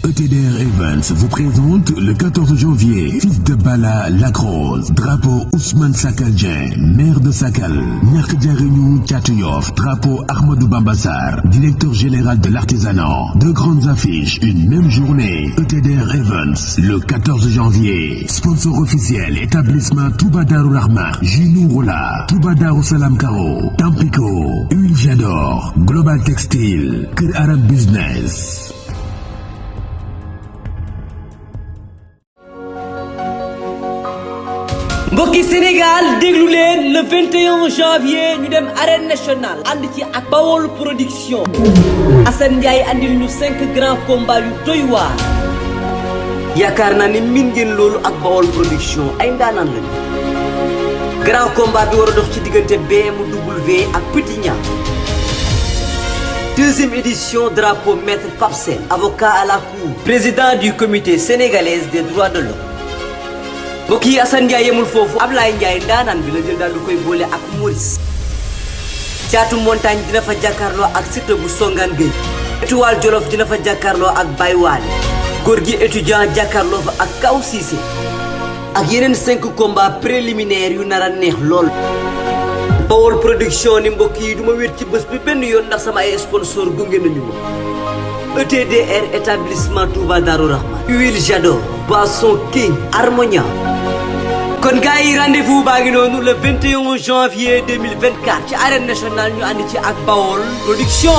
ETDR Events vous présente le 14 janvier, fils de Bala Lacrose, drapeau Ousmane Sakaljen, maire de Sakal, Niak Diarignou Tchatouyov, drapeau Ahmadou Bambassar, directeur général de l'artisanat. Deux grandes affiches, une même journée. ETDR Events, le 14 janvier. Sponsor officiel, établissement Touba Darou Rahma, Jinou Rola, Touba Darou Salam Karo, Tampico, Huile J'adore, Global Textile, Kër Arab Business. mbokki Sénégal déglu leen le 21 janvier ñu dem arène nationale ànd ci ak BAOL production Assane Ndiaye andil ñu 5 grands combats yu doy waar yaakaar naa ni min ngeen loolu ak BAOL production ay ndaanaan lañu grand combat bi war a dox ci diggante BMW ak Petit Niang deuxième édition drapeau maître Pape Sène avocat à la cour président du comité sénégalais des droits de l'homme mbokk yi Assane Ndiaye yemul foofu Ablaye Ndiaye ndaanaan bi la jël daal du koy boole ak Maurice caatu montagne dina fa jàkkaarloo ak Siteu bu Songaan Gueye étoile Jolof dina fa jàkkaarloo ak Baye Waly góor gi étudiant jàkkaarloo fa ak Kaw Cissé ak yeneen 5 combats préliminaires yu nar a neex lool. BAOL production ni mbokk yi du ma wéet ci bés bi benn yoon ndax sama ay sponsor gunge nañu ma ETDR établissement Touba Darou Rahman Huile J'adore Boisson King Harmonia. kon gars yi rendez-vous baa ngi noonu le 21 janvier 2024 ci arène nationale ñu ànd ci ak BAOL production.